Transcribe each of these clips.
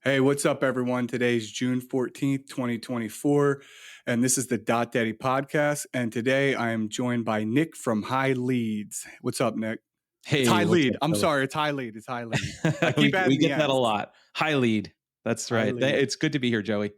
Hey, what's up, everyone? Today's June 14th, 2024, and this is the Dattie podcast. And today I am joined by Nick from HighLeads. What's up, Nick? It's Hey, what's HighLead. up, I'm Joey? sorry, it's HighLead. It's HighLead. I keep We adding the get that a S. lot. High lead. That's right. HighLead. It's good to be here, Joey.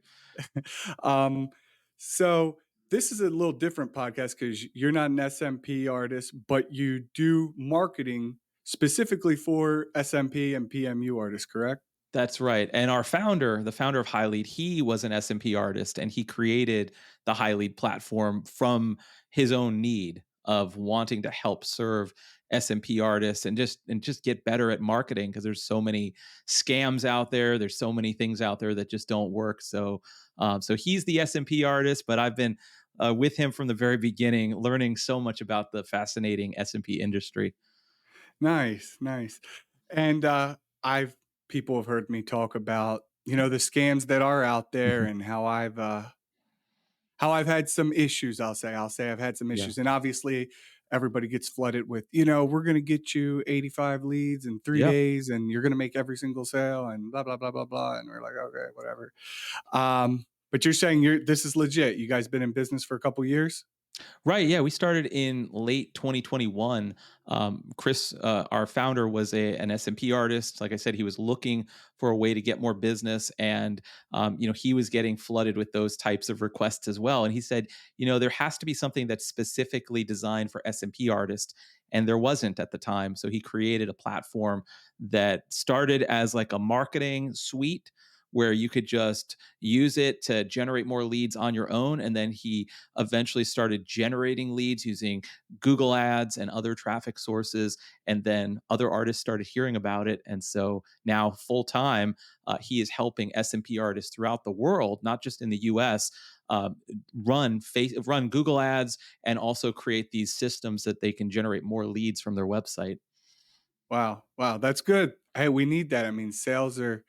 um, so this is a little different podcast because you're not an SMP artist, but you do marketing specifically for SMP and PMU artists, correct? That's right. And our founder, the founder of HighLead, he was an SMP artist and he created the HighLead platform from his own need of wanting to help serve SMP artists and just get better at marketing because there's so many scams out there. There's so many things out there that just don't work. So he's the SMP artist, but I've been with him from the very beginning, learning so much about the fascinating SMP industry. Nice, nice. And I've people have heard me talk about, the scams that are out there Mhm. and how I've had some issues, I'll say I've had some Yeah. issues. And obviously everybody gets flooded with, we're going to get you 85 leads in 3 Yep. days and you're going to make every single sale and blah blah blah blah blah and we're like, okay, whatever. But you're saying this is legit. You guys been in business for a couple years? Right. Yeah. We started in late 2021. Chris, our founder, was an SMP artist. Like I said, he was looking for a way to get more business. And, he was getting flooded with those types of requests as well. And he said, there has to be something that's specifically designed for SMP artists. And there wasn't at the time. So he created a platform that started as like a marketing suite where you could just use it to generate more leads on your own. And then he eventually started generating leads using Google ads and other traffic sources. And then other artists started hearing about it. And so now, full time, he is helping SMP artists throughout the world, not just in the US. Uh, run Google ads and also create these systems that they can generate more leads from their website. Wow. Wow, that's good. Hey, we need that. I mean, sales are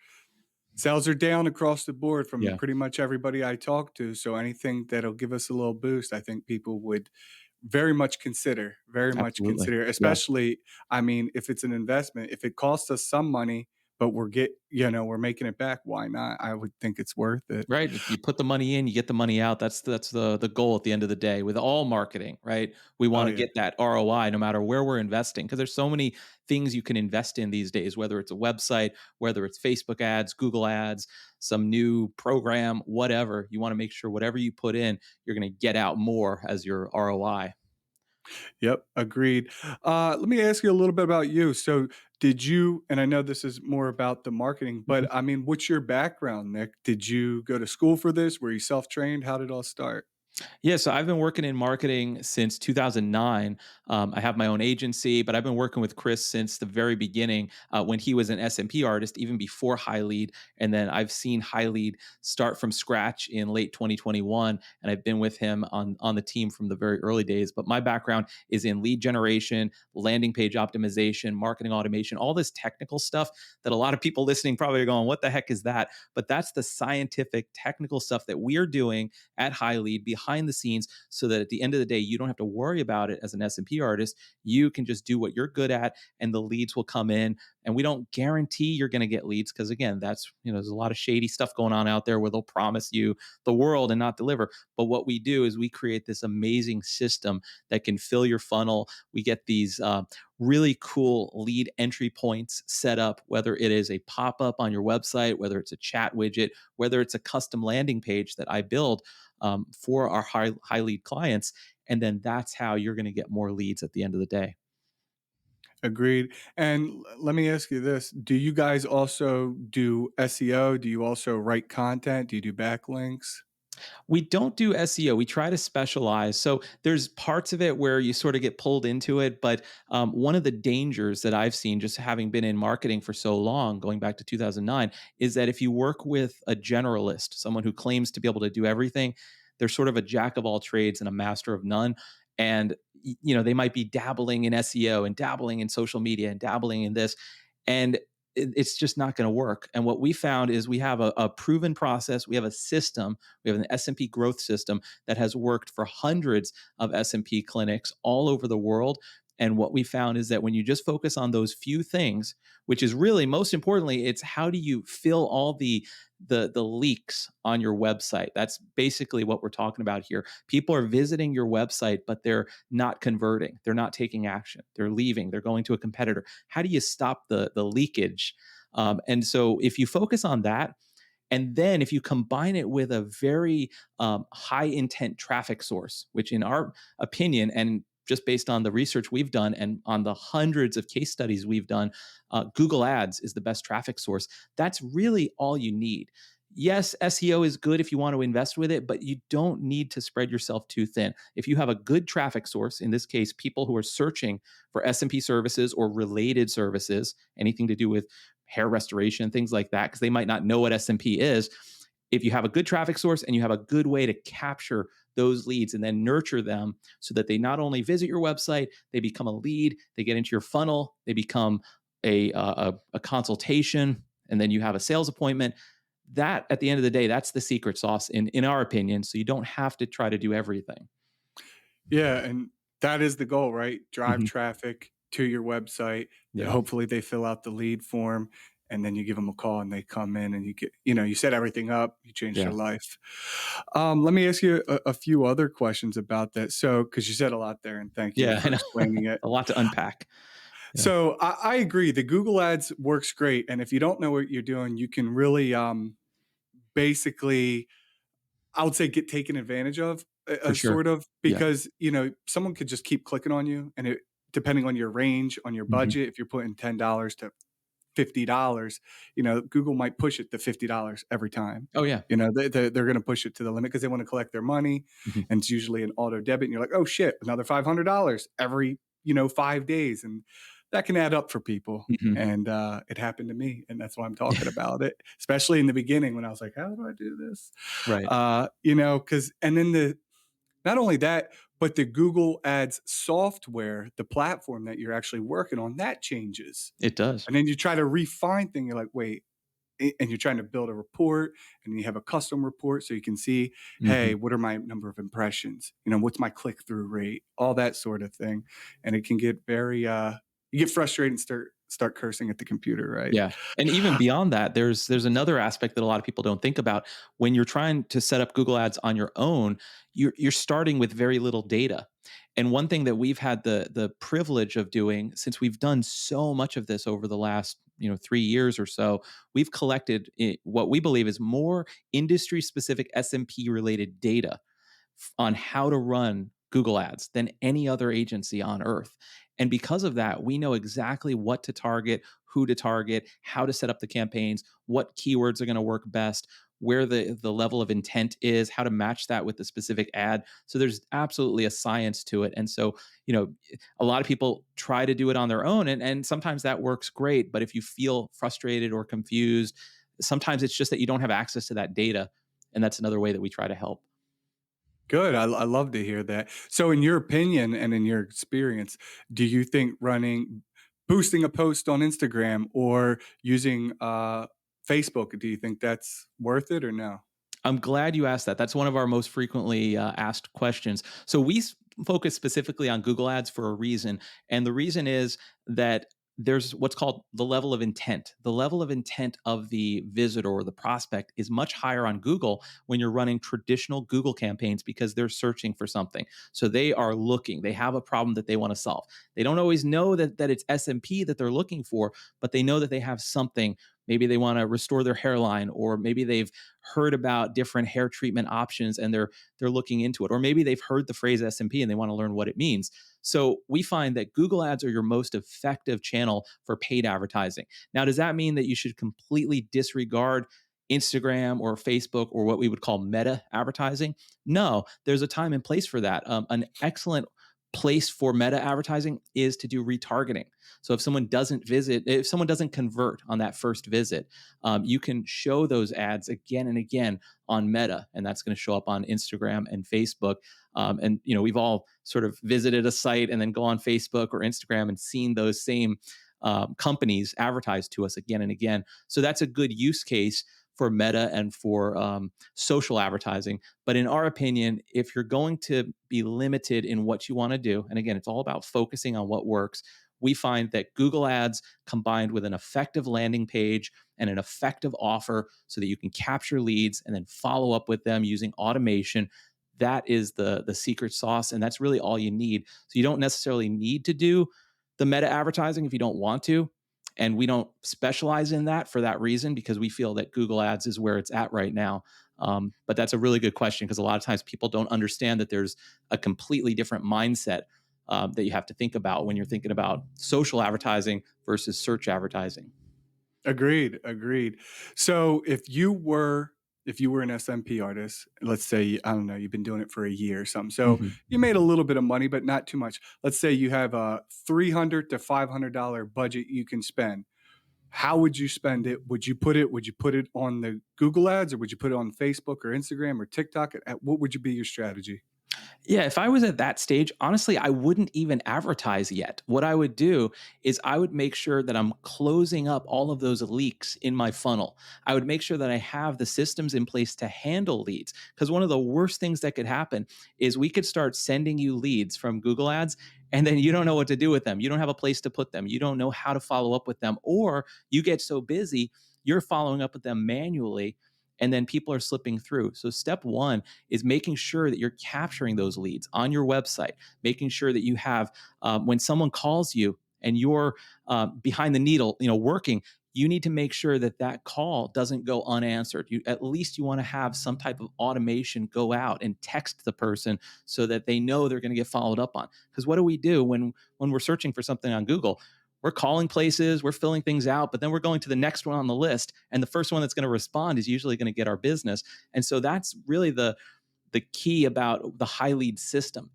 down across the board from Yeah, pretty much everybody I talk to. So anything that'll give us a little boost, I think people would very much absolutely. consider, Yeah. especially, I mean, if it's an investment, if it costs us some money, but we're making it back, why not? I would think it's worth it. Right. If you put the money in, you get the money out. That's the goal at the end of the day with all marketing, right? We Oh want to yeah. get that ROI no matter where we're investing because there's so many things you can invest in these days, whether it's a website, whether it's Facebook ads, Google ads, some new program, whatever. You want to make sure whatever you put in, you're going to get out more as your ROI. Yep, agreed. Let me ask you a little bit about you. So, did you, and I know this is more about the marketing, but I mean, what's your background, Nick? Did you go to school for this? Were you self trained? How did it all start? Yeah, so I've been working in marketing since 2009. I have my own agency, but I've been working with Chris since the very beginning when he was an SMP artist, even before HighLead. And then I've seen HighLead start from scratch in late 2021, and I've been with him on the team from the very early days. But my background is in lead generation, landing page optimization, marketing automation, all this technical stuff that a lot of people listening probably are going, "What the heck is that?" But that's the scientific, technical stuff that we are doing at HighLead behind the scenes so that at the end of the day, you don't have to worry about it as an SMP artist. You can just do what you're good at and the leads will come in. And we don't guarantee you're going to get leads because, again, there's a lot of shady stuff going on out there where they'll promise you the world and not deliver. But what we do is we create this amazing system that can fill your funnel. We get these really cool lead entry points set up, whether it is a pop up on your website, whether it's a chat widget, whether it's a custom landing page that I build for our high lead clients. And then that's how you're going to get more leads at the end of the day. Agreed. And let me ask you this: do you guys also do SEO? Do you also write content? Do you do backlinks? We don't do SEO. We try to specialize. So there's parts of it where you sort of get pulled into it. But one of the dangers that I've seen just having been in marketing for so long, going back to 2009, is that if you work with a generalist, someone who claims to be able to do everything, they're sort of a jack of all trades and a master of none. And they might be dabbling in SEO and dabbling in social media and dabbling in this. And it's just not going to work. And what we found is we have a proven process. We have a system. We have an SMP growth system that has worked for hundreds of SMP clinics all over the world. And what we found is that when you just focus on those few things, which is really most importantly, it's how do you fill all the leaks on your website. That's basically what we're talking about here. People are visiting your website, but they're not converting. They're not taking action. They're leaving. They're going to a competitor. How do you stop the leakage? And so if you focus on that, and then if you combine it with a very high intent traffic source, which in our opinion, and just based on the research we've done and on the hundreds of case studies we've done, Google Ads is the best traffic source. That's really all you need. Yes, SEO is good if you want to invest with it, but you don't need to spread yourself too thin. If you have a good traffic source, in this case, people who are searching for SMP services or related services, anything to do with hair restoration, things like that, because they might not know what SMP is. If you have a good traffic source and you have a good way to capture those leads and then nurture them so that they not only visit your website, they become a lead, they get into your funnel, they become a consultation, and then you have a sales appointment. That, at the end of the day, that's the secret sauce in our opinion. So you don't have to try to do everything. Yeah, and that is the goal, right? Drive Mhm. traffic to your website. Yeah. Hopefully they fill out the lead form and then you give them a call and they come in and you set everything up, you change their Yeah. life. Let me ask you a few other questions about that. So, because you said a lot there and thank you Yeah. I for know. explaining it. A lot to unpack. Yeah. So I agree. The Google Ads works great. And if you don't know what you're doing, you can really basically I would say get taken advantage of, For sure. sort of, Yeah. because someone could just keep clicking on you, and depending on your range, on your Mhm. budget, if you're putting $10 to $50, Google might push it to $50 every time. Oh, yeah. They're going to push it to the limit because they want to collect their money, Mhm. and it's usually an auto debit, and you're like, oh shit, another $500 every 5 days, and that can add up for people. Mhm. And it happened to me, and that's why I'm talking about it, especially in the beginning when I was like, how do I do this? Right. Because and then not only that, but the Google Ads software, the platform that you're actually working on, that changes. It does. And then you try to refine things. You're like, wait, and you're trying to build a report and you have a custom report so you can see, hey, Mhm. what are my number of impressions? What's my click through rate? All that sort of thing. And it can get very, you get frustrated and start cursing at the computer, right? Yeah. And even beyond that, there's another aspect that a lot of people don't think about. When you're trying to set up Google Ads on your own, you're starting with very little data. And one thing that we've had the privilege of doing, since we've done so much of this over the last 3 years or so, we've collected what we believe is more industry specific SMP related data on how to run Google Ads than any other agency on earth. And because of that, we know exactly what to target, who to target, how to set up the campaigns, what keywords are going to work best, where the level of intent is, how to match that with the specific ad. So there's absolutely a science to it. And so, a lot of people try to do it on their own, and sometimes that works great. But if you feel frustrated or confused, sometimes it's just that you don't have access to that data. And that's another way that we try to help. Good. I love to hear that. So, in your opinion and in your experience, do you think boosting a post on Instagram or using Facebook, do you think that's worth it or no? I'm glad you asked that. That's one of our most frequently asked questions. So focus specifically on Google Ads for a reason, and the reason is that there's what's called the level of intent. The level of intent of the visitor or the prospect is much higher on Google when you're running traditional Google campaigns because they're searching for something. So they are looking. They have a problem that they want to solve. They don't always know that it's SMP that they're looking for, but they know that they have something. Maybe they want to restore their hairline, or maybe they've heard about different hair treatment options and they're looking into it, or maybe they've heard the phrase SMP and they want to learn what it means. So we find that Google Ads are your most effective channel for paid advertising. Now, does that mean that you should completely disregard Instagram or Facebook or what we would call meta advertising? No, there's a time and place for that. An excellent place for meta advertising is to do retargeting. So if someone doesn't convert on that first visit, you can show those ads again and again on Meta, and that's going to show up on Instagram and Facebook. And we've all sort of visited a site and then go on Facebook or Instagram and seen those same companies advertise to us again and again. So that's a good use case for Meta and for social advertising. But in our opinion, if you're going to be limited in what you want to do, and again, it's all about focusing on what works, we find that Google Ads combined with an effective landing page and an effective offer so that you can capture leads and then follow up with them using automation, that is the secret sauce, and that's really all you need. So you don't necessarily need to do the meta advertising if you don't want to, and we don't specialize in that for that reason, because we feel that Google Ads is where it's at right now. But that's a really good question, because a lot of times people don't understand that there's a completely different mindset that you have to think about when you're thinking about social advertising versus search advertising. Agreed, agreed. So if you were an SMP artist, let's say, I don't know, you've been doing it for a year or something. So Mhm. you made a little bit of money, but not too much. Let's say you have a $300 to $500 budget you can spend. How would you spend it? Would you put it on the Google Ads, or would you put it on Facebook or Instagram or TikTok? What would you be your strategy? Yeah, if I was at that stage, honestly, I wouldn't even advertise yet. What I would do is I would make sure that I'm closing up all of those leaks in my funnel. I would make sure that I have the systems in place to handle leads. Because one of the worst things that could happen is we could start sending you leads from Google Ads, and then you don't know what to do with them. You don't have a place to put them. You don't know how to follow up with them. Or you get so busy, you're following up with them manually, and then people are slipping through. So, step one is making sure that you're capturing those leads on your website, making sure that you have, when someone calls you and you're behind the needle, working, you need to make sure that that call doesn't go unanswered. At least you want to have some type of automation go out and text the person so that they know they're going to get followed up on. Because what do we do when we're searching for something on Google? We're calling places, we're filling things out, but then we're going to the next one on the list, and the first one that's going to respond is usually going to get our business. And so that's really the key about the HighLead system.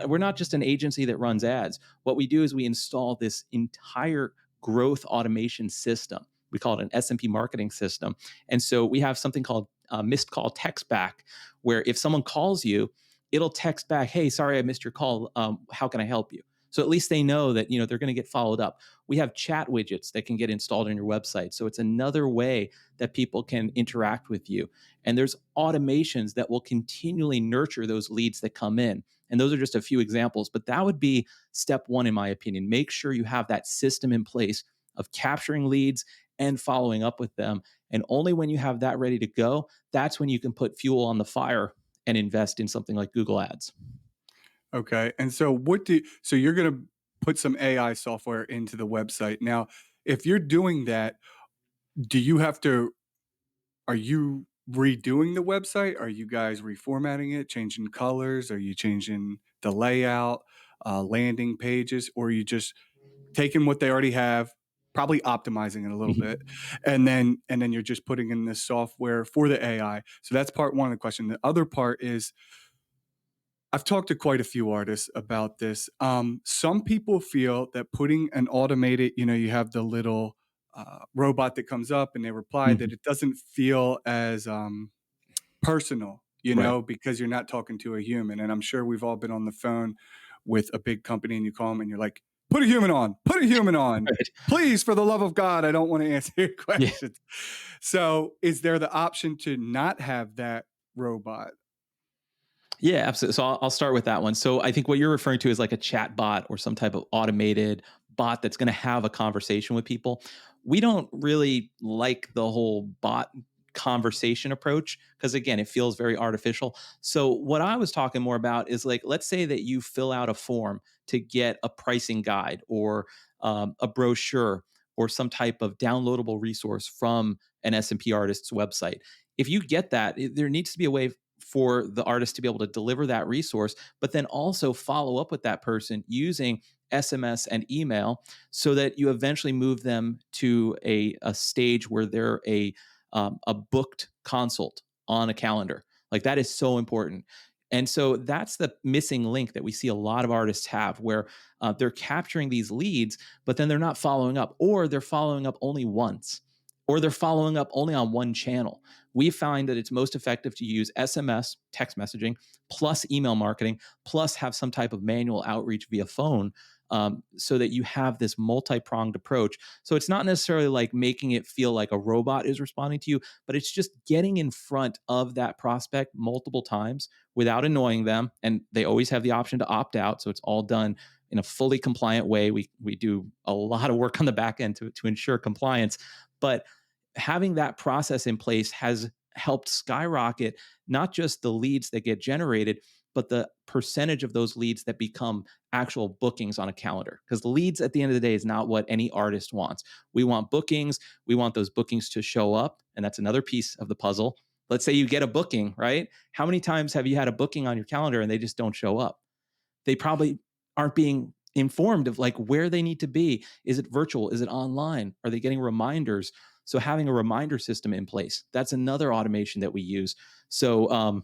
We're not just an agency that runs ads. What we do is we install this entire growth automation system. We call it an SMP marketing system. And so we have something called missed call text back, where if someone calls you, it'll text back, "Hey, sorry I missed your call. How can I help you?" So at least they know that they're going to get followed up. We have chat widgets that can get installed on your website. So it's another way that people can interact with you. And there's automations that will continually nurture those leads that come in. And those are just a few examples, but that would be step one, in my opinion. Make sure you have that system in place of capturing leads and following up with them. And only when you have that ready to go, that's when you can put fuel on the fire and invest in something like Google Ads. Okay. And so you're going to put some AI software into the website. Now, if you're doing that, do you have to are you redoing the website? Are you guys reformatting it, changing colors? Are you changing the layout, landing pages, or are you just taking what they already have, probably optimizing it a little bit, Mhm. and then you're just putting in this software for the AI? So that's part one of the question. The other part is, I've talked to quite a few artists about this. Some people feel that putting an automated, you have the little robot that comes up and they reply, that Mhm. it doesn't feel as personal, Right. because you're not talking to a human. And I'm sure we've all been on the phone with a big company and you call them and you're like, put a human on. Right. Please, for the love of God, I don't want to answer your Yeah. questions. So, is there the option to not have that robot? Yeah, absolutely. So I'll start with that one. So I think what you're referring to is like a chat bot or some type of automated bot that's going to have a conversation with people. We don't really like the whole bot conversation approach because, again, it feels very artificial. So what I was talking more about is, like, let's say that you fill out a form to get a pricing guide or a brochure or some type of downloadable resource from an SMP artist's website. If you get that, there needs to be a way for the artist to be able to deliver that resource, but then also follow up with that person using SMS and email so that you eventually move them to a stage where they're a booked consult on a calendar. Like, that is so important. And so that's the missing link that we see a lot of artists have, where they're capturing these leads, but then they're not following up, or they're following up only once, or they're following up only on one channel. We find that it's most effective to use SMS, text messaging, plus email marketing, plus have some type of manual outreach via phone. so that you have this multi-pronged approach. So it's not necessarily like making it feel like a robot is responding to you, but it's just getting in front of that prospect multiple times without annoying them. And they always have the option to opt out. So it's all done in a fully compliant way. We do a lot of work on the back end to ensure compliance. But having that process in place has helped skyrocket not just the leads that get generated, but the percentage of those leads that become actual bookings on a calendar. Because leads at the end of the day is not what any artist wants. We want bookings. We want those bookings to show up. And that's another piece of the puzzle. Let's say you get a booking, right? How many times have you had a booking on your calendar and they just don't show up? They probably aren't being informed of like where they need to be. Is it virtual? Is it online? Are they getting reminders? So having a reminder system in place, that's another automation that we use. So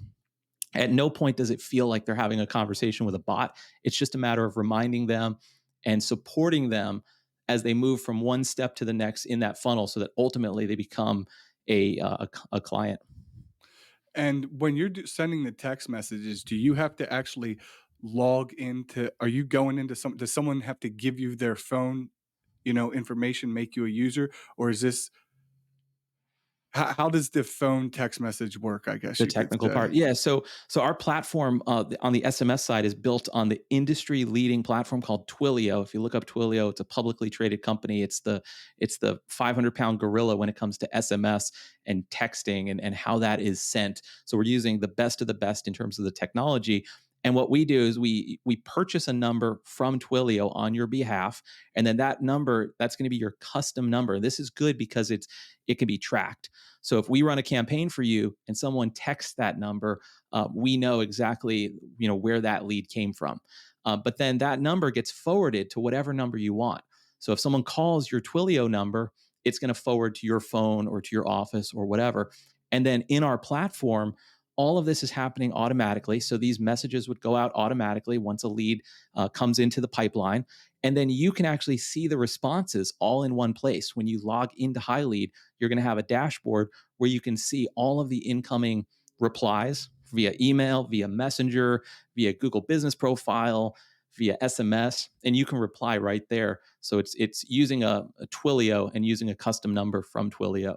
at no point does it feel like they're having a conversation with a bot. It's just a matter of reminding them and supporting them as they move from one step to the next in that funnel so that ultimately they become a client. And when you're sending the text messages, do you have to actually log into, are you going into some, does someone have to give you their phone, information, make you a user? Or is this, how does the phone text message work, I guess The you could technical part, say? yeah. So our platform on the SMS side is built on the industry leading platform called Twilio. If you look up Twilio, it's a publicly traded company. It's the 500-pound gorilla when it comes to SMS and texting and how that is sent. So we're using the best of the best in terms of the technology. And what we do is we purchase a number from Twilio on your behalf, and then that number, that's going to be your custom number. This is good because it can be tracked. So if we run a campaign for you and someone texts that number, we know exactly where that lead came from. But then that number gets forwarded to whatever number you want. So if someone calls your Twilio number, it's going to forward to your phone or to your office or whatever. And then in our platform, all of this is happening automatically. So these messages would go out automatically once a lead comes into the pipeline. And then you can actually see the responses all in one place. When you log into HighLead, you're going to have a dashboard where you can see all of the incoming replies via email, via Messenger, via Google Business Profile, via SMS, and you can reply right there. So it's using a Twilio and using a custom number from Twilio.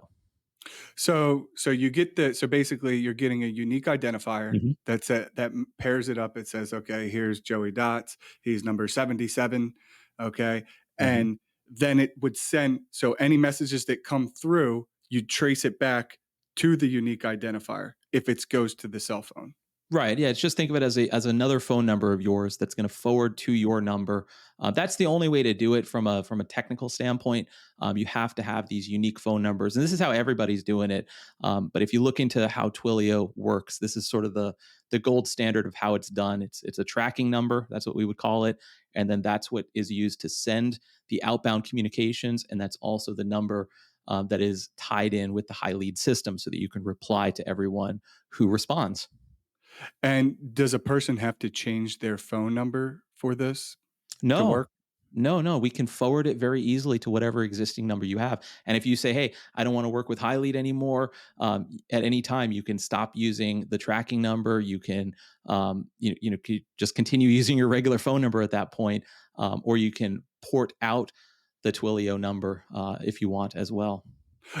So you get the, so basically you're getting a unique identifier Mhm. that pairs it up. It says, okay, here's Joey Dots. He's number 77. Okay. Mhm. And then it would send, so any messages that come through, you trace it back to the unique identifier if it goes to the cell phone. Right. Yeah. It's just think of it as another phone number of yours that's going to forward to your number. That's the only way to do it from a technical standpoint. You have to have these unique phone numbers, and this is how everybody's doing it. But if you look into how Twilio works, this is sort of the gold standard of how it's done. It's a tracking number. That's what we would call it, and then that's what is used to send the outbound communications, and that's also the number. That is tied in with the high lead system so that you can reply to everyone who responds. And does a person have to change their phone number for this to No. work? No, no, we can forward it very easily to whatever existing number you have. And if you say, "Hey, I don't want to work with HighLead anymore," at any time you can stop using the tracking number. You can, just continue using your regular phone number at that point, or you can port out the Twilio number if you want as well.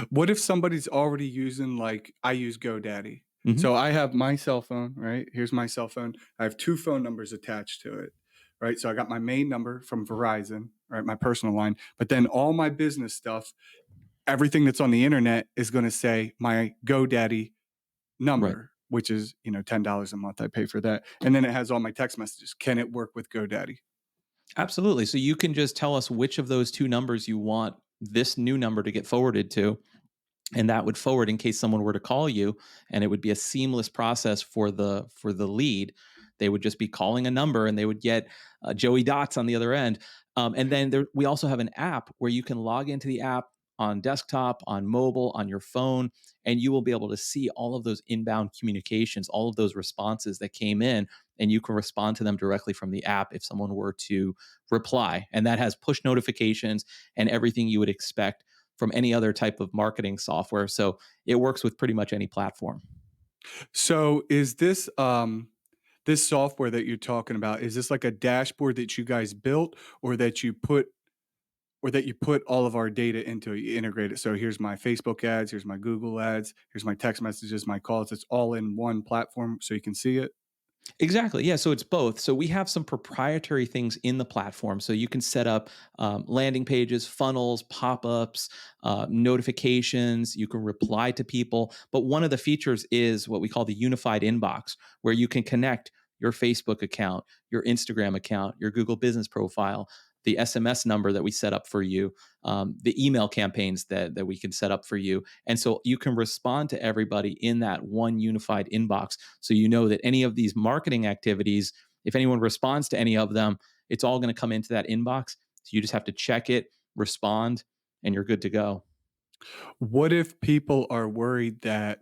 What if somebody's already using, like, I use GoDaddy. Mhm. So I have my cell phone, right? Here's my cell phone. I have two phone numbers attached to it, right? So I got my main number from Verizon, right? My personal line, but then all my business stuff, everything that's on the internet is going to say my GoDaddy Right. number, which is, $10 a month. I pay for that. And then it has all my text messages. Can it work with GoDaddy? Absolutely. So you can just tell us which of those two numbers you want this new number to get forwarded to, and that would forward in case someone were to call you, and it would be a seamless process for the lead. They would just be calling a number and they would get Joey Dots on the other end. And then we also have an app where you can log into the app on desktop, on mobile, on your phone, and you will be able to see all of those inbound communications, all of those responses that came in, and you can respond to them directly from the app if someone were to reply. And that has push notifications and everything you would expect from any other type of marketing software. So it works with pretty much any platform. So is this this software that you're talking about, is this like a dashboard that you guys built or that you put all of our data into it, you integrate it? So here's my Facebook ads, here's my Google ads, here's my text messages, my calls. It's all in one platform so you can see it? Exactly. Yeah. So it's both. So we have some proprietary things in the platform. So you can set up landing pages, funnels, pop ups, notifications. You can reply to people. But one of the features is what we call the unified inbox, where you can connect your Facebook account, your Instagram account, your Google business profile, the SMS number that we set up for you, the email campaigns that we can set up for you. And so you can respond to everybody in that one unified inbox. So you know that any of these marketing activities, if anyone responds to any of them, it's all going to come into that inbox. So you just have to check it, respond, and you're good to go. What if people are worried that,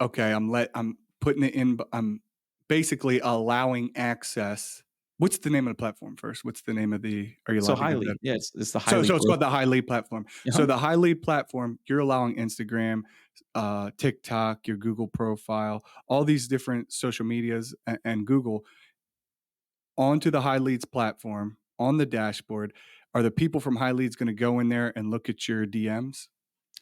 okay, I'm putting it in, I'm basically allowing access. What's the name of the platform first? What's the name of the, are you So allowed to give that? HighLead, yeah, it's the So HighLead it's growth. called the HighLead platform. Uh-huh. So the HighLead platform, you're allowing Instagram, TikTok, your Google profile, all these different social medias and Google onto the HighLeads platform on the dashboard. Are the people from HighLeads gonna go in there and look at your DMs?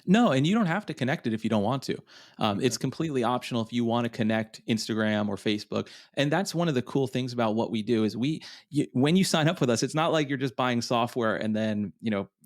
No, and you don't have to connect it if you don't want to. Okay. It's completely optional if you want to connect Instagram or Facebook. And that's one of the cool things about what we do is when you sign up with us, it's not like you're just buying software and then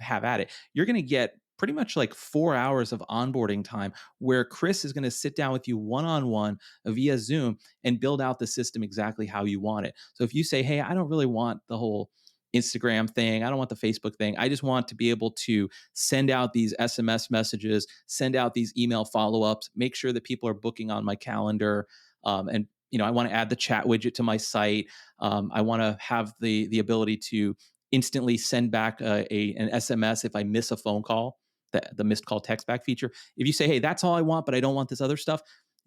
have at it. You're going to get pretty much like 4 hours of onboarding time where Chris is going to sit down with you one on one via Zoom and build out the system exactly how you want it. So if you say, "Hey, I don't really want the whole Instagram thing. I don't want the Facebook thing. I just want to be able to send out these SMS messages, send out these email follow ups, make sure that people are booking on my calendar. And I want to add the chat widget to my site. I want to have the ability to instantly send back an SMS if I miss a phone call, the missed call text back feature. If you say, hey, that's all I want, but I don't want this other stuff,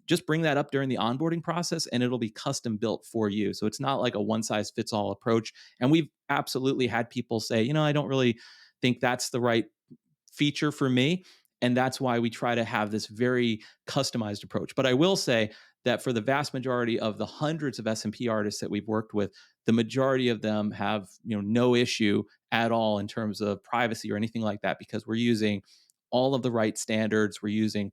just bring that up during the onboarding process and it'll be custom built for you. So it's not like a one size fits all approach. And we've absolutely had people say, I don't really think that's the right feature for me. And that's why we try to have this very customized approach. But I will say that for the vast majority of the hundreds of SMP artists that we've worked with, the majority of them have no issue at all in terms of privacy or anything like that because we're using all of the right standards. We're using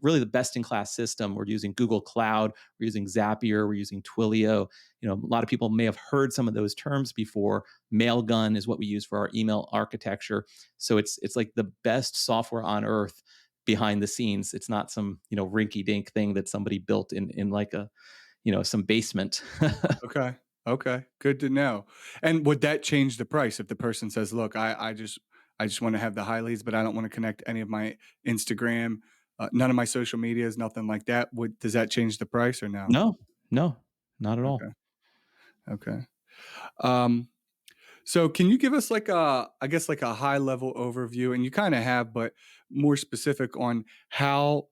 really the best in class system. We're using Google Cloud. We're using Zapier. We're using Twilio. A lot of people may have heard some of those terms before. Mailgun is what we use for our email architecture. So it's like the best software on earth behind the scenes. It's not some rinky dink thing that somebody built in like a some basement. Okay. Okay. Good to know. And would that change the price if the person says, "Look, I just wanna have the high leads, but I don't wanna connect any of my Instagram, none of my social medias, nothing like that." Would Does that change the price or no? No, no, not at all. Okay. Okay. Um, so can you give us like I guess like a high level overview, and you kinda have, but more specific on how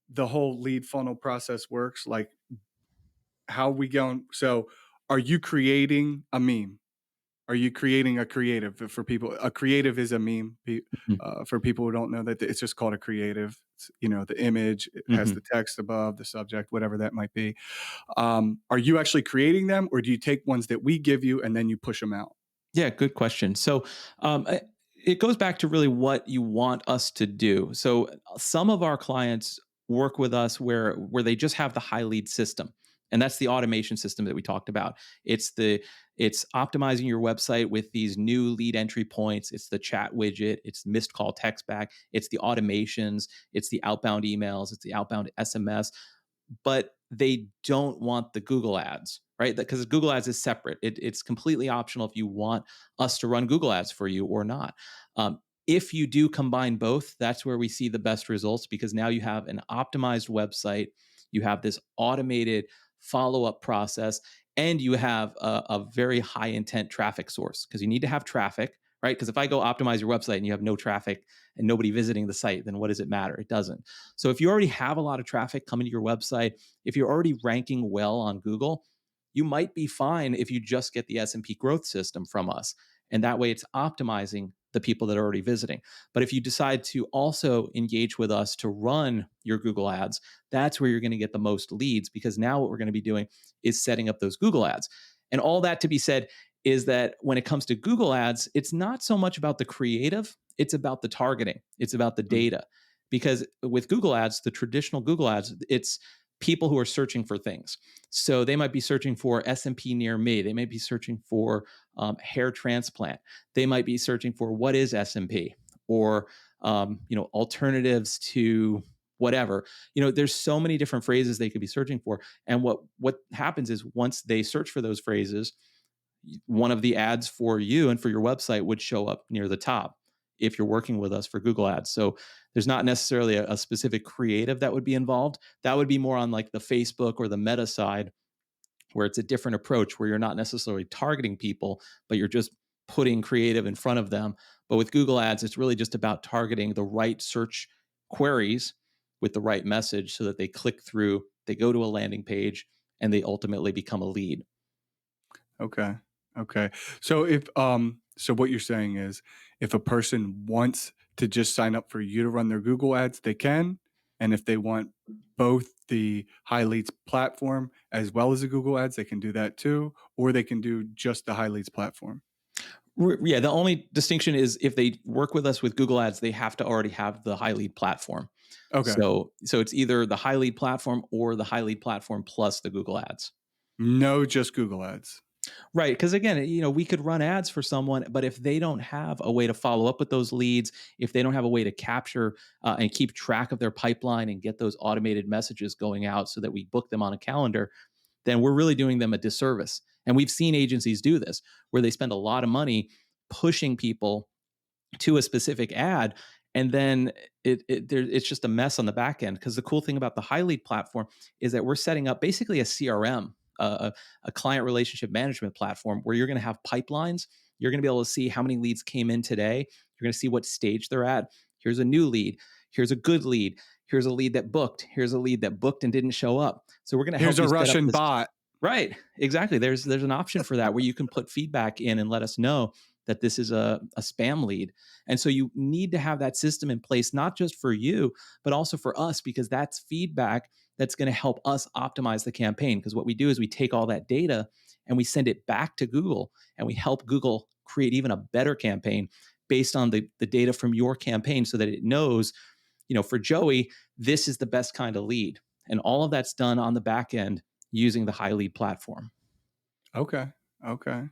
the whole lead funnel process works? Like, how we going, so are you creating a meme? Are you creating a creative for people? A creative is a meme. Mhm, For people who don't know that, it's just called a creative. It's, the image, it has mhm. the text above, the subject, whatever that might be. Are you actually creating them, or do you take ones that we give you and then you push them out? Yeah, good question. So it goes back to really what you want us to do. So some of our clients work with us where they just have the high lead system. And that's the automation system that we talked about. It's optimizing your website with these new lead entry points. It's the chat widget, it's missed call text back, it's the automations, it's the outbound emails, it's the outbound SMS, but they don't want the Google ads, right? Because Google ads is separate. It's completely optional if you want us to run Google ads for you or not. If you do combine both, that's where we see the best results because now you have an optimized website, you have this automated follow up process, and you have a very high intent traffic source because you need to have traffic, right? Because if I go optimize your website and you have no traffic and nobody visiting the site, then what does it matter? It doesn't. So if you already have a lot of traffic coming to your website, if you're already ranking well on Google, you might be fine if you just get the SMP growth system from us. And that way it's optimizing the people that are already visiting. But if you decide to also engage with us to run your Google ads, that's where you're going to get the most leads, because now what we're going to be doing is setting up those Google ads. And all that to be said is that when it comes to Google ads, it's not so much about the creative, it's about the targeting, it's about the Mm, data. Because with Google ads, the traditional Google ads, it's people who are searching for things. So they might be searching for SMP near me. They might be searching for hair transplant. They might be searching for what is SMP, or alternatives to whatever. There's so many different phrases they could be searching for. And what happens is, once they search for those phrases, one of the ads for you and for your website would show up near the top if you're working with us for Google ads. So there's not necessarily a specific creative that would be involved. That would be more on like the Facebook or the Meta side, where it's a different approach, where you're not necessarily targeting people, but you're just putting creative in front of them. But with Google ads, it's really just about targeting the right search queries with the right message, so that they click through, they go to a landing page, and they ultimately become a lead. okay. Okay. So what you're saying is, if a person wants to just sign up for you to run their Google ads, they can. And if they want both the HighLeads platform as well as the Google ads, they can do that too, or they can do just the HighLeads platform. Yeah, the only distinction is, if they work with us with Google ads, they have to already have the HighLead platform. Okay. So it's either the HighLead platform or the HighLead platform plus the Google ads. No, just Google ads. Right. Because again, we could run ads for someone, but if they don't have a way to follow up with those leads, if they don't have a way to capture and keep track of their pipeline and get those automated messages going out so that we book them on a calendar, then we're really doing them a disservice. And we've seen agencies do this, where they spend a lot of money pushing people to a specific ad, and then it's just a mess on the back end. Because the cool thing about the HighLead platform is that we're setting up basically a CRM, a client relationship management platform, where you're going to have pipelines. You're going to be able to see how many leads came in today. You're going to see what stage they're at. Here's a new lead. Here's a good lead. Here's a lead that booked. Here's a lead that booked and didn't show up. So we're going to Here's help a you set up Russian this. bot. Right. Exactly. There's an option for that, where you can put feedback in and let us know that this is a spam lead. And so you need to have that system in place, not just for you, but also for us, because that's feedback that's going to help us optimize the campaign. Because what we do is we take all that data and we send it back to Google, and we help Google create even a better campaign based on the data from your campaign, so that it knows, for Joey, this is the best kind of lead. And all of that's done on the back end using the HighLead platform. Okay. Okay.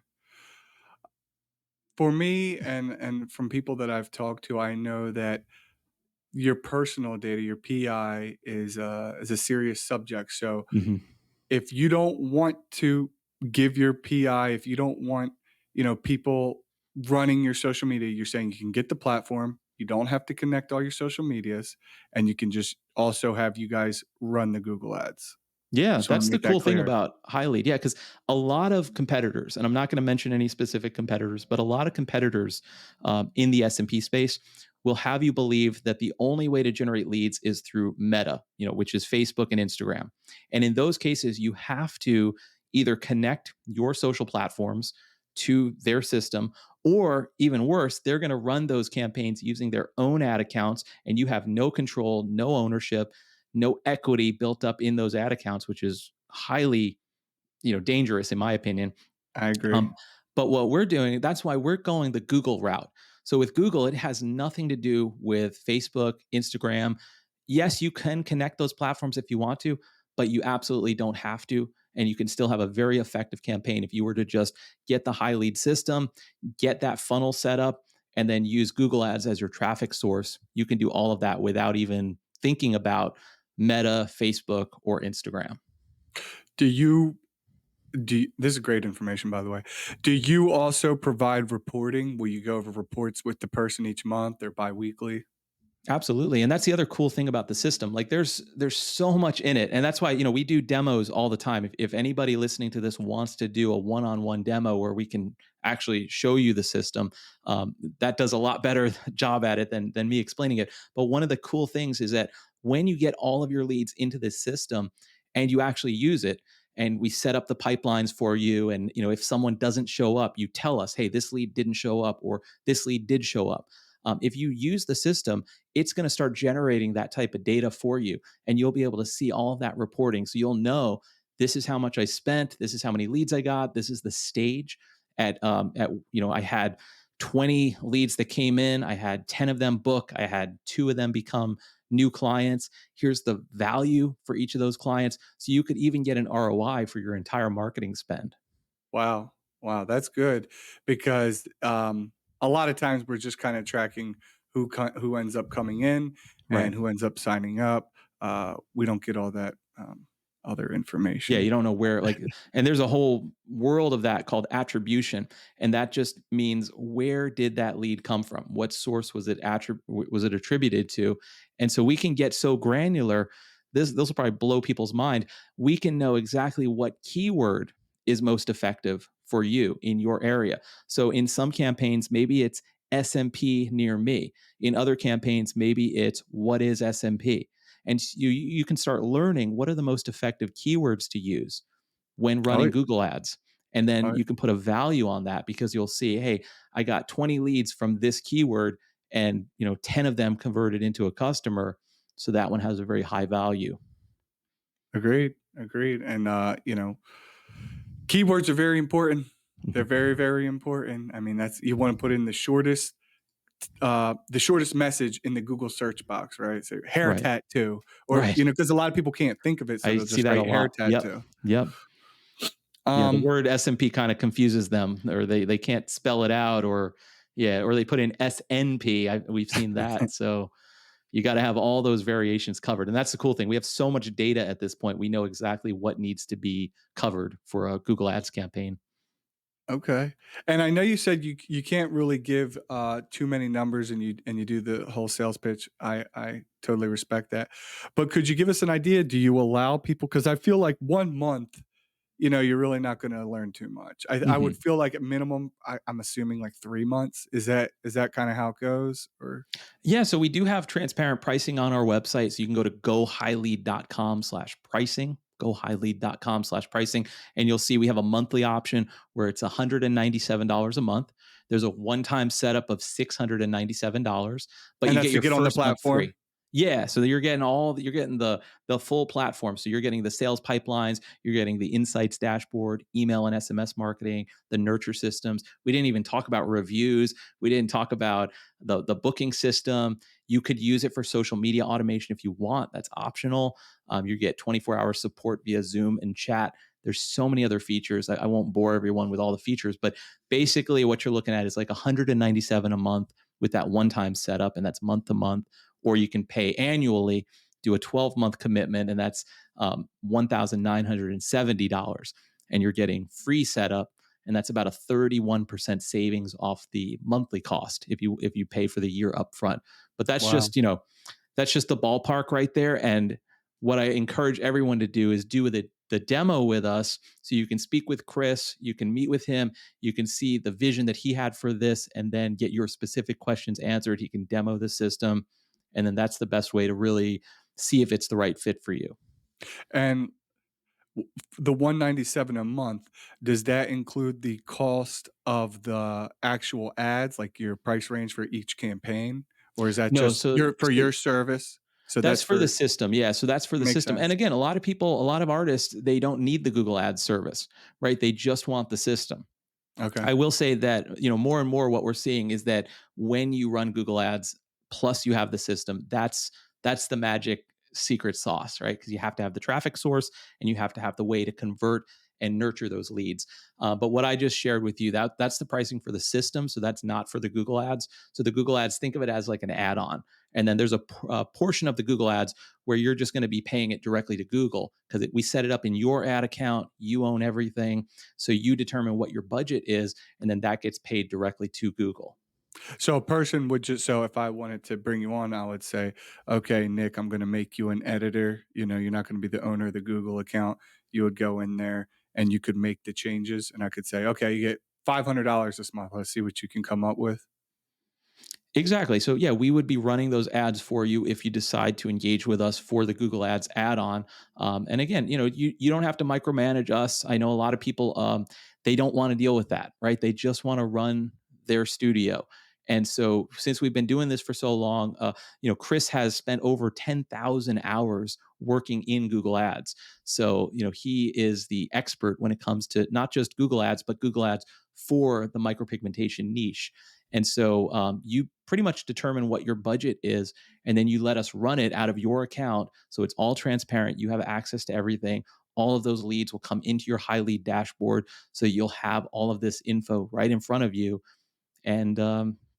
For me, and from people that I've talked to, I know that your personal data, your PI, is a serious subject. So Mhm. if you don't want to give your PI, if you don't want, people running your social media, you're saying you can get the platform. You don't have to connect all your social medias, and you can just also have you guys run the Google ads. Yeah, Just want to that's the make that cool thing clear. about HighLead. Yeah, because a lot of competitors, and I'm not going to mention any specific competitors, but a lot of competitors in the SMP space will have you believe that the only way to generate leads is through Meta, which is Facebook and Instagram. And in those cases, you have to either connect your social platforms to their system, or even worse, they're going to run those campaigns using their own ad accounts, and you have no control, no ownership, no equity built up in those ad accounts, which is highly, dangerous in my opinion. I agree. Um, but what we're doing, that's why we're going the Google route. So with Google, it has nothing to do with Facebook, Instagram. Yes, you can connect those platforms if you want to, but you absolutely don't have to. And you can still have a very effective campaign if you were to just get the HighLead system, get that funnel set up, and then use Google Ads as your traffic source. You can do all of that without even thinking about Meta, Facebook, or Instagram. Do you this is great information, by the way. Do you also provide reporting? Will you go over reports with the person each month or biweekly? Absolutely. And that's the other cool thing about the system. Like there's so much in it. And that's why, we do demos all the time. If anybody listening to this wants to do a one-on-one demo where we can actually show you the system, that does a lot better job at it than me explaining it. But one of the cool things is that when you get all of your leads into this system and you actually use it, and we set up the pipelines for you. And if someone doesn't show up, you tell us, hey, this lead didn't show up, or this lead did show up. If you use the system, it's going to start generating that type of data for you, and you'll be able to see all of that reporting. So you'll know, this is how much I spent, this is how many leads I got, this is the stage at I had 20 leads that came in, I had 10 of them book, I had 2 of them become new clients. Here's the value for each of those clients. So you could even get an ROI for your entire marketing spend. Wow. Wow, that's good because, a lot of times we're just kinda tracking who ends up coming in Right. and who ends up signing up. We don't get all that, other Yeah, information. you don't know where, like, and there's a whole world of that called attribution, and that just means, where did that lead come from? What source was it attributed to? And so we can get so granular. This will probably blow people's mind. We can know exactly what keyword is most effective for you in your area. So in some campaigns, maybe it's SMP near me. In other campaigns, maybe it's what is SMP, and you can start learning what are the most effective keywords to use when Oh, running yeah. Google ads. And then Oh, you can put a value on that, because you'll see, hey, I got 20 leads from this keyword, and 10 of them converted into a customer. So that one has a very high value. agreed, agreed, and, keywords are very important. They're Mhm. very, very important. I mean, that's you wanna put in the shortest message in the Google search box, right? So hair Right. tattoo, or Right. because a lot of people can't think of it, so I they'll see just that a write hair lot. Yep. tattoo. Yep. Yeah. The Um, word SMP kind of confuses them, or they can't spell it out, or yeah, or they put in SNP. We've seen that. So you got to have all those variations covered. And that's the cool thing. We have so much data at this point. We know exactly what needs to be covered for a Google Ads campaign. okay, and I know you said you can't really give too many numbers, and you do the whole sales pitch. I totally respect that, but could you give us an idea? Do you allow people? Because I feel like 1 month, you're really not going to learn too much. I would Mhm. feel like at minimum, I'm assuming like 3 months. Is that kind of how it goes? Or Yeah, so we do have transparent pricing on our website. So you can go to gohighlead.com/pricing, gohighlead.com/pricing, and you'll see we have a monthly option where it's $197 a month. There's a one-time setup of $697, but and you that's get to your get on the first month platform. free. Yeah, so you're getting the full platform. So you're getting the sales pipelines, you're getting the insights dashboard, email and SMS marketing, the nurture systems. We didn't even talk about reviews. We didn't talk about the booking system. You could use it for social media automation if you want. That's optional. You get 24-hour support via Zoom and chat. There's so many other features. I won't bore everyone with all the features, but basically what you're looking at is like 197 a month with that one-time setup, and that's month to month. Or you can pay annually, do a 12-month commitment, and that's $1,970, and you're getting free setup, and that's about a 31% savings off the monthly cost if you pay for the year upfront. But Wow. that's just the ballpark right there. And what I encourage everyone to do is do the demo with us, so you can speak with Chris, you can meet with him, you can see the vision that he had for this, and then get your specific questions answered. He can demo the system, and then that's the best way to really see if it's the right fit for you. And the 197 a month, does that include the cost of the actual ads, like your price range for each campaign? Or is that No, just so your for so your service? So that's that's for the for system. Yeah. So that's for the makes system. And sense. again, a lot of people, a lot of artists, they don't need the Google Ads service, right? They just want the system. Okay. I will say that, more and more what we're seeing is that when you run Google Ads plus you have the system, that's the magic secret sauce, right? Because you have to have the traffic source, and you have to have the way to convert and nurture those leads. But what I just shared with you, that's the pricing for the system. So that's not for the Google Ads. So the Google Ads, think of it as like an add-on. And then there's a portion of the Google Ads where you're just going to be paying it directly to Google, because we set it up in your ad account. You own everything. So you determine what your budget is, and then that gets paid directly to Google. So a person would just so if I wanted to bring you on, I would say, "Okay, Nick, I'm gonna make you an editor." You're not gonna be the owner of the Google account. You would go in there and you could make the changes, and I could say, "Okay, you get $500 this month. Let's see what you can come up with." Exactly. So yeah, we would be running those ads for you if you decide to engage with us for the Google Ads add-on. And again, you don't have to micromanage us. I know a lot of people they don't want to deal with that, right? They just want to run their studio. And so since we've been doing this for so long, Chris has spent over 10,000 hours working in Google Ads. So, he is the expert when it comes to not just Google Ads, but Google Ads for the micropigmentation niche. And so you pretty much determine what your budget is, and then you let us run it out of your account. So it's all transparent. You have access to everything. All of those leads will come into your HighLead dashboard. So you'll have all of this info right in front of you. And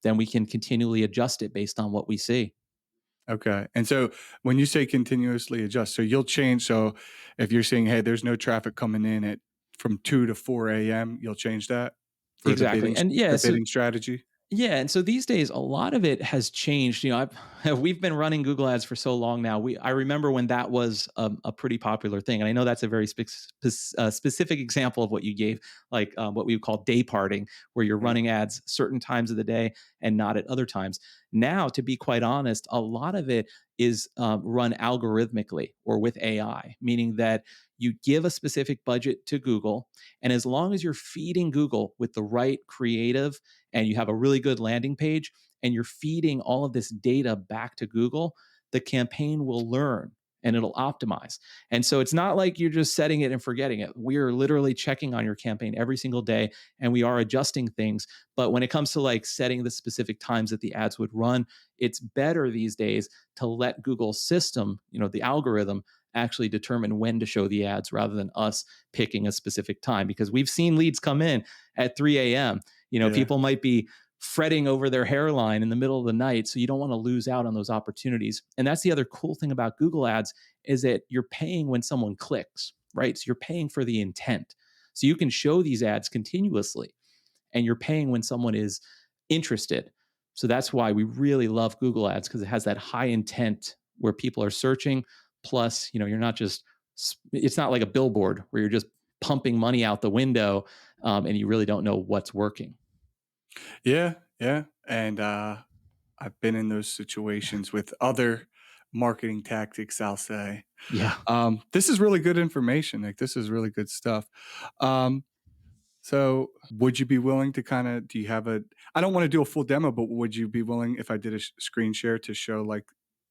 then we can continually adjust it based on what we see. Okay. And so when you say continuously adjust, so you'll change. So if you're saying, hey, there's no traffic coming in at from 2 to 4 a.m., you'll change that for Exactly. And yeah, the so bidding strategy. yeah, and so these days, a lot of it has changed. We've been running Google Ads for so long now. I remember when that was a pretty popular thing, and I know that's a very specific example of what you gave, like what we would call day parting, where you're Yeah. running ads certain times of the day and not at other times. Now, to be quite honest, a lot of it is run algorithmically or with AI, meaning that you give a specific budget to Google, and as long as you're feeding Google with the right creative and you have a really good landing page and you're feeding all of this data back to Google, the campaign will learn and it'll optimize. And so it's not like you're just setting it and forgetting it. We're literally checking on your campaign every single day and we are adjusting things. But when it comes to like setting the specific times that the ads would run, it's better these days to let Google's system, the algorithm, actually determine when to show the ads rather than us picking a specific time, because we've seen leads come in at 3 a.m. Yeah. People might be fretting over their hairline in the middle of the night, so you don't want to lose out on those opportunities. And that's the other cool thing about Google Ads, is that you're paying when someone clicks, right? So you're paying for the intent. So you can show these ads continuously, and you're paying when someone is interested. So that's why we really love Google Ads, because it has that high intent where people are searching. Plus, you're not just, it's not like a billboard where you're just pumping money out the window, and you really don't know what's working. Yeah. Yeah. And I've been in those situations with other marketing tactics, I'll say. Yeah. This is really good information. Like, this is really good stuff. Um, So, would you be willing to kinda do you have a I don't wanna do a full demo, but would you be willing if I did a screen share to show, like,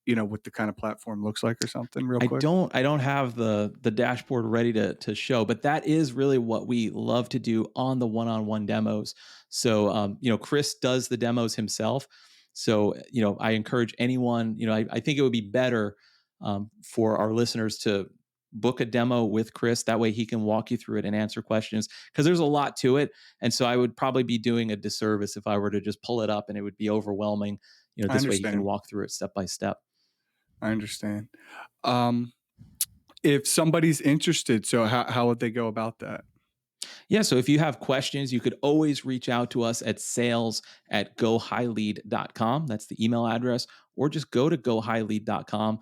what the kinda platform looks like or something real quick? I don't have the dashboard ready to show, but that is really what we love to do on the one-on-one demos. So Chris does the demos himself. So I encourage anyone, I think it would be better for our listeners to book a demo with Chris. That way he can walk you through it and answer questions, because there's a lot to it. And so I would probably be doing a disservice if I were to just pull it up and it would be overwhelming. I This way he can understand. walk through it step by step. I understand. Um, if somebody's interested, so how would they go about that? Yeah, so if you have questions, you could always reach out to us at sales@gohighlead.com. That's the email address, or just go to gohighlead.com.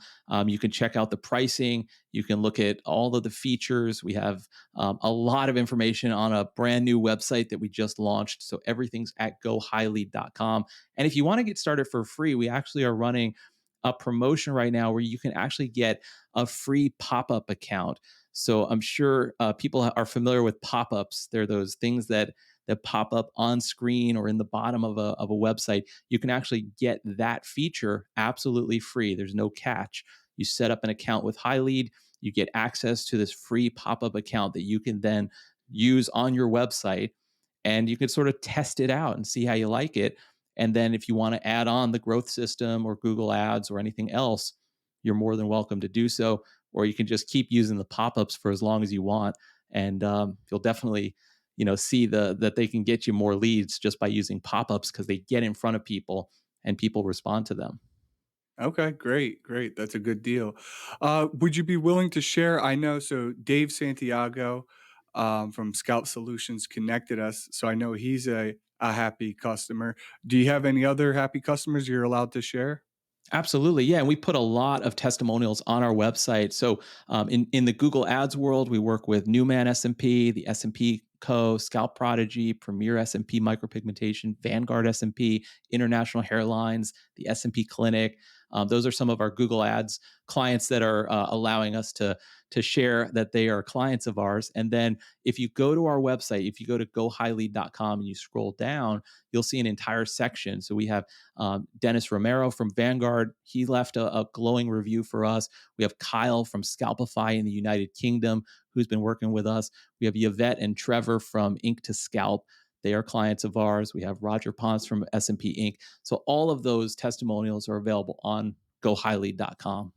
You can check out the pricing. You can look at all of the features. We have a lot of information on a brand new website that we just launched. So everything's at gohighlead.com. And if you want to get started for free, we actually are running a promotion right now where you can actually get a free pop-up account. So I'm sure people are familiar with pop-ups. They're those things that pop up on screen or in the bottom of a website. You can actually get that feature absolutely free. There's no catch. You set up an account with HighLead, you get access to this free pop-up account that you can then use on your website, and you can sort of test it out and see how you like it. And then if you want to add on the growth system or Google Ads or anything else, you're more than welcome to do so. Or you can just keep using the pop-ups for as long as you want, and you'll definitely see that they can get you more leads just by using pop-ups, because they get in front of people and people respond to them. Okay, great, great. That's a good deal. Would you be willing to share? I know, so Dave Santiago from Scalp Solutions connected us, so I know he's a happy customer. Do you have any other happy customers you're allowed to share? Absolutely, yeah, and we put a lot of testimonials on our website. So in the Google Ads world, we work with Newman SMP, the SMP Co., Scalp Prodigy, Premier SMP Micropigmentation, Vanguard SMP, International Hairlines, the SMP Clinic. Those are some of our Google Ads clients that are allowing us to share that they are clients of ours. And then if you go to our website, if you go to gohighlead.com and you scroll down, you'll see an entire section. So we have Dennis Romero from Vanguard. He left a glowing review for us. We have Kyle from Scalpify in the United Kingdom, who's been working with us. We have Yvette and Trevor from Ink to Scalp. They are clients of ours. We have Roger Ponce from SMP Inc. So all of those testimonials are available on gohighlead.com.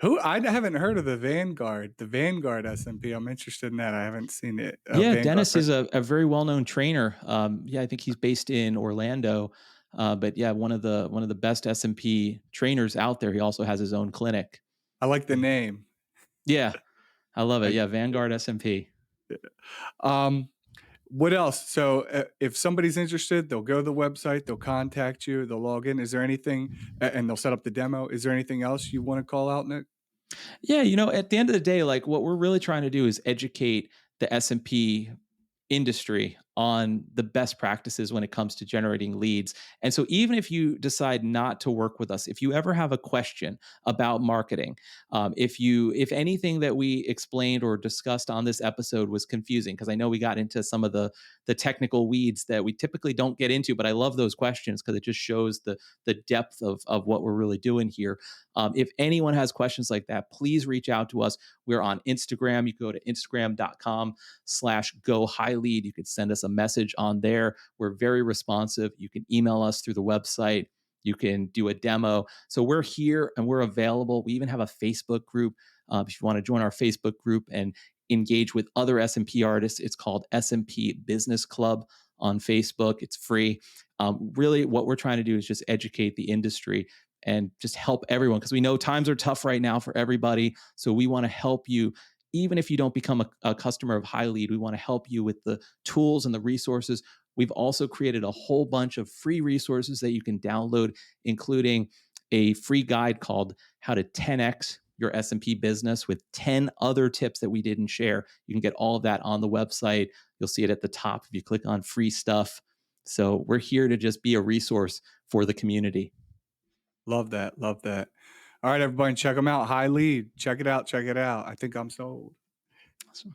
Who I haven't heard of the Vanguard SMP. I'm interested in that. I haven't seen it. Yeah, Vanguard. Dennis is a very well known trainer. Yeah, I think he's based in Orlando, but yeah, one of the best SMP trainers out there. He also has his own clinic. I like the name. Yeah, I love it. I, Yeah, Vanguard SMP. um, what else? So if somebody's interested, they'll go to the website, they'll contact you, they'll log in. Is there anything, and they'll set up the demo. Is there anything else you want to call out, Nick? Yeah, at the end of the day, like what we're really trying to do is educate the SMP industry on the best practices when it comes to generating leads. And so even if you decide not to work with us, if you ever have a question about marketing, if anything that we explained or discussed on this episode was confusing, because I know we got into some of the technical weeds that we typically don't get into, but I love those questions because it just shows the depth of what we're really doing here. If anyone has questions like that, please reach out to us. We're on Instagram. You can go to instagram.com/go high lead. You could send us a message on there. We're very responsive. You can email us through the website. You can do a demo. So we're here and we're available. We even have a Facebook group. If you want to join our Facebook group and engage with other SMP artists, it's called SMP Business Club on Facebook. It's free. Really, what we're trying to do is just educate the industry and just help everyone because we know times are tough right now for everybody. So we want to help you. Even if you don't become a customer of HighLead, we want to help you with the tools and the resources. We've also created a whole bunch of free resources that you can download, including a free guide called How to 10X Your SMP Business with 10 other tips that we didn't share. You can get all of that on the website. You'll see it at the top if you click on free stuff. So we're here to just be a resource for the community. Love that. Love that. All right, everybody, check them out. HighLead. Check it out. Check it out. I think I'm sold. Awesome.